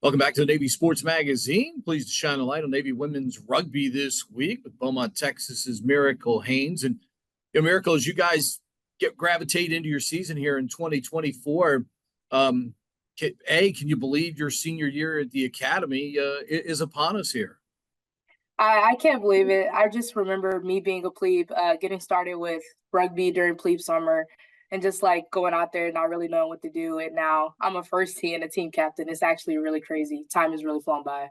Welcome back to the Navy Sports Magazine. Pleased to shine a light on Navy women's rugby this week with Beaumont, Texas's Miracle Haynes. And Miracle, as you guys gravitate into your season here in 2024, can you believe your senior year at the academy is upon us here? I can't believe it. I just remember me being a plebe, getting started with rugby during plebe summer and just like going out there not really knowing what to do. And now I'm a first team and a team captain. It's actually really crazy. Time has really flown by.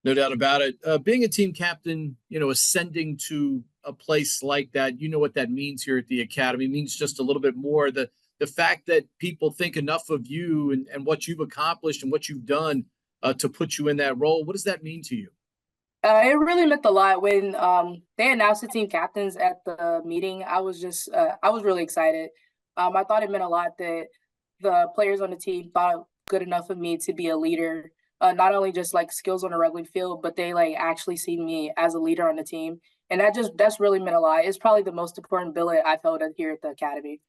No doubt about it. Being a team captain, ascending to a place like that, you know what that means here at the academy. It means just a little bit more. The fact that people think enough of you and what you've accomplished and what you've done to put you in that role. What does that mean to you? It really meant a lot when they announced the team captains at the meeting. I was really excited. I thought it meant a lot that the players on the team thought good enough of me to be a leader, not only just like skills on the rugby field, but they like actually see me as a leader on the team. And that's really meant a lot. It's probably the most important billet I've held here at the academy.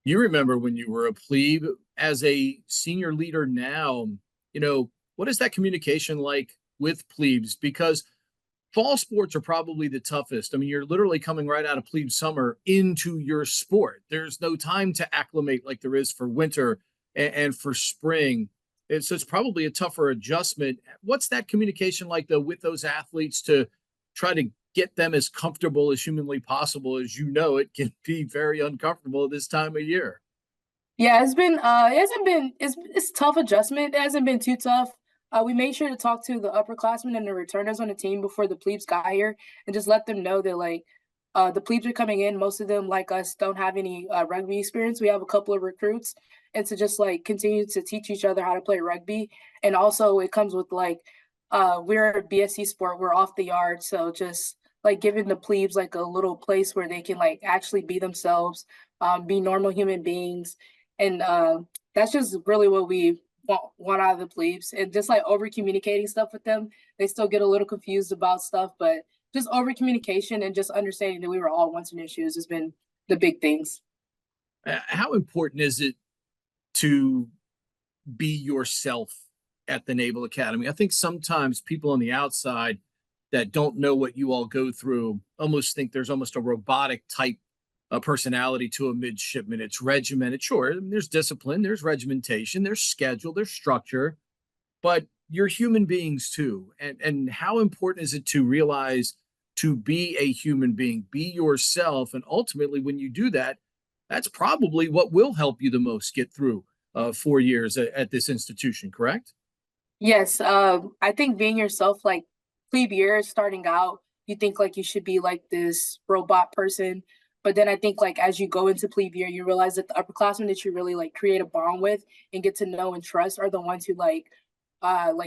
You remember when you were a plebe as a senior leader now, what is that communication like with plebes? Because fall sports are probably the toughest. I mean, you're literally coming right out of plebe summer into your sport. There's no time to acclimate like there is for winter and for spring. So it's probably a tougher adjustment. What's that communication like, though, with those athletes to try to get them as comfortable as humanly possible? As you know, it can be very uncomfortable this time of year. Yeah, it's tough adjustment. It hasn't been too tough. We made sure to talk to the upperclassmen and the returners on the team before the plebes got here and just let them know that like the plebes are coming in. Most of them, like us, don't have any rugby experience. We have a couple of recruits, and to just like continue to teach each other how to play rugby. And also it comes with like we're a BSC sport. We're off the yard, so just like giving the plebes like a little place where they can like actually be themselves, be normal human beings. And that's just really what we want out of the plebes. And just like over communicating stuff with them, they still get a little confused about stuff, but just over communication and just understanding that we were all once in their shoes has been the big things. How important is it to be yourself at the Naval Academy? I think sometimes people on the outside that don't know what you all go through almost think there's almost a robotic type personality to a midshipman. It's regimented. Sure, there's discipline, there's regimentation, there's schedule, there's structure, but you're human beings too. And how important is it to realize to be a human being, be yourself, and ultimately when you do that, that's probably what will help you the most get through 4 years at this institution, correct? Yes, I think being yourself, like plebe years starting out, you think like you should be like this robot person. But then I think like as you go into plebe year, you realize that the upperclassmen that you really like create a bond with and get to know and trust are the ones who like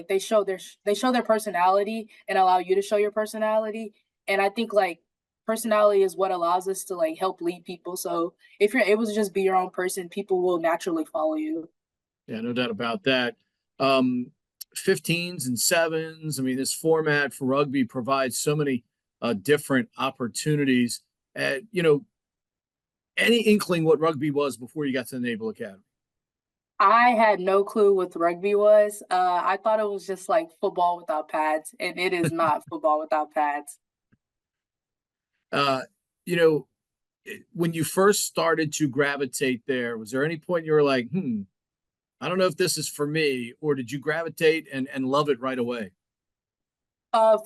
they show their personality and allow you to show your personality. And I think like personality is what allows us to like help lead people. So if you're able to just be your own person, people will naturally follow you. Yeah, no doubt about that. Um, 15s and sevens. I mean, this format for rugby provides so many different opportunities. Any inkling what rugby was before you got to the Naval Academy? I had no clue what rugby was. I thought it was just like football without pads, and it is not football without pads. Uh, you know, when you first started to gravitate there, was there any point you were like, I don't know if this is for me, or did you gravitate and love it right away?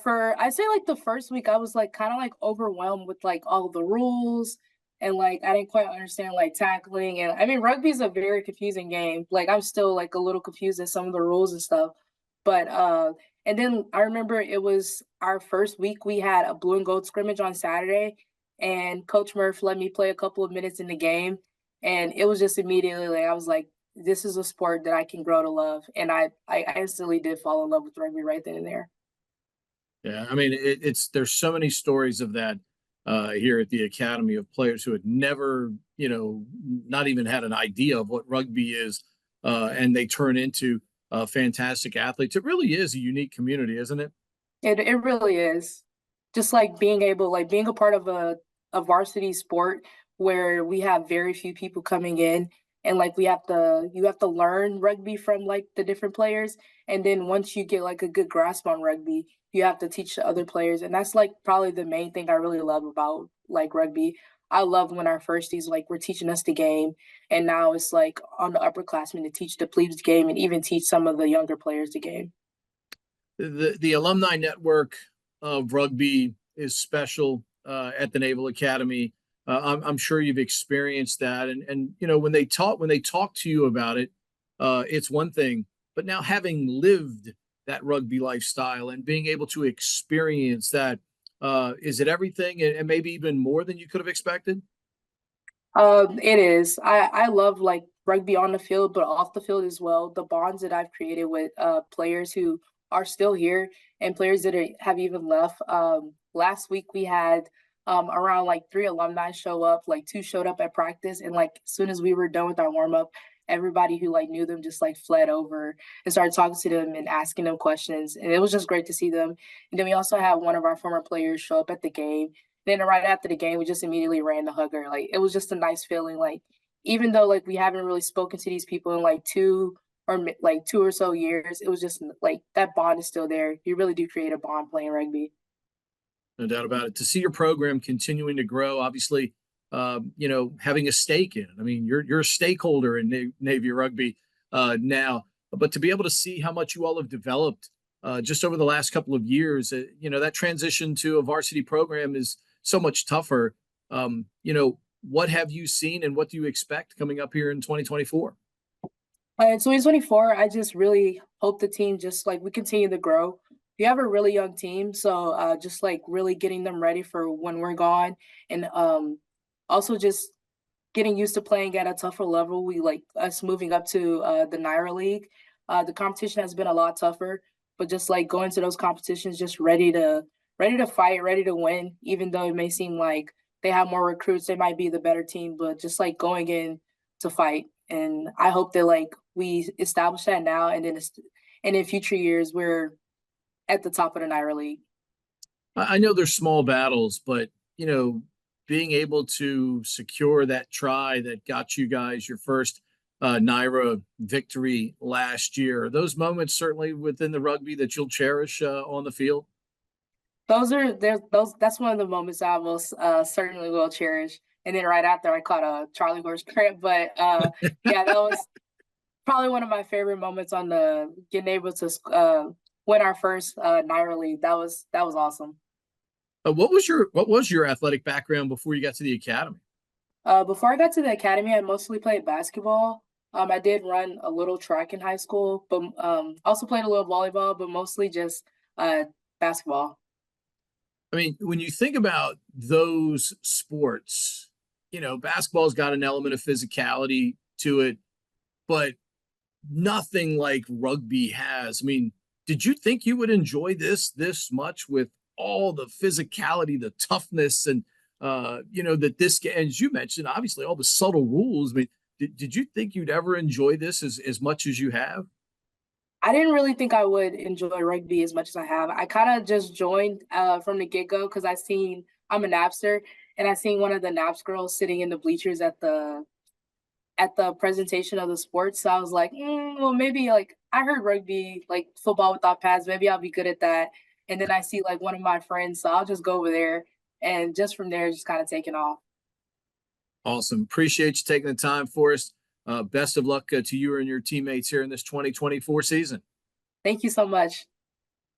For I'd say like the first week, I was like kind of like overwhelmed with like all the rules, and like I didn't quite understand like tackling. And I mean, rugby is a very confusing game. Like I'm still like a little confused at some of the rules and stuff. But and then I remember it was our first week. We had a blue and gold scrimmage on Saturday, and Coach Murph let me play a couple of minutes in the game, and it was just immediately like I was like, this is a sport that I can grow to love, and I instantly did fall in love with rugby right then and there. Yeah, I mean, it's there's so many stories of that here at the Academy of players who had never, not even had an idea of what rugby is, and they turn into fantastic athletes. It really is a unique community, isn't it? It really is. Just like being a part of a varsity sport where we have very few people coming in and like you have to learn rugby from like the different players, and then once you get like a good grasp on rugby, you have to teach the other players, and that's like probably the main thing I really love about like rugby. I love when our firsties like were teaching us the game, and now it's like on the upperclassmen to teach the plebes game and even teach some of the younger players the game. The Alumni Network of rugby is special at the Naval Academy. I'm sure you've experienced that, and you know when they talk to you about it, it's one thing. But now having lived that rugby lifestyle and being able to experience that, is it everything and maybe even more than you could have expected? It is. I love like rugby on the field, but off the field as well. The bonds that I've created with players who are still here and players that have even left. Last week we had around like 3 alumni show up. Like 2 showed up at practice, and like as soon as we were done with our warm up, everybody who like knew them just like fled over and started talking to them and asking them questions, and it was just great to see them. And then we also had one of our former players show up at the game, then right after the game, we just immediately ran to hug her. Like it was just a nice feeling. Like even though like we haven't really spoken to these people in like like 2 or so years, it was just like that bond is still there. You really do create a bond playing rugby. No doubt about it. To see your program continuing to grow, obviously, you know, having a stake in it. I mean, you're a stakeholder in Navy rugby now, but to be able to see how much you all have developed just over the last couple of years, you know, that transition to a varsity program is so much tougher. You know, what have you seen and what do you expect coming up here in 2024? In 2024, I just really hope the team just like we continue to grow. We have a really young team, so just like really getting them ready for when we're gone, and also just getting used to playing at a tougher level. We like us moving up to the Naira League. The competition has been a lot tougher, but just like going to those competitions, just ready to fight, ready to win. Even though it may seem like they have more recruits, they might be the better team, but just like going in to fight. And I hope that like we establish that now, and then and in future years we're at the top of the Naira League. I know there's small battles, but you know, being able to secure that try that got you guys your first Naira victory last year, those moments certainly within the rugby that you'll cherish on the field. Those that's one of the moments I most certainly will cherish. And then right after I caught a Charlie horse cramp, but yeah, that was probably one of my favorite moments on the getting able to win our first Naira League. That was awesome. What was your athletic background before you got to the academy? Before I got to the academy, I mostly played basketball. I did run a little track in high school, but also played a little volleyball, but mostly just basketball. I mean, when you think about those sports, you know, basketball's got an element of physicality to it, but nothing like rugby has. I mean, did you think you would enjoy this much with all the physicality, the toughness, and you know that this as you mentioned, obviously all the subtle rules. I mean, did you think you'd ever enjoy this as much as you have? I didn't really think I would enjoy rugby as much as I have. I kind of just joined from the get go because I'm a Napster, and I seen one of the Naps girls sitting in the bleachers at the presentation of the sports. So I was like, well, maybe like I heard rugby, like football without pads. Maybe I'll be good at that. And then I see like one of my friends, so I'll just go over there, and just from there, just kind of taking off. Awesome. Appreciate you taking the time for us. Best of luck to you and your teammates here in this 2024 season. Thank you so much.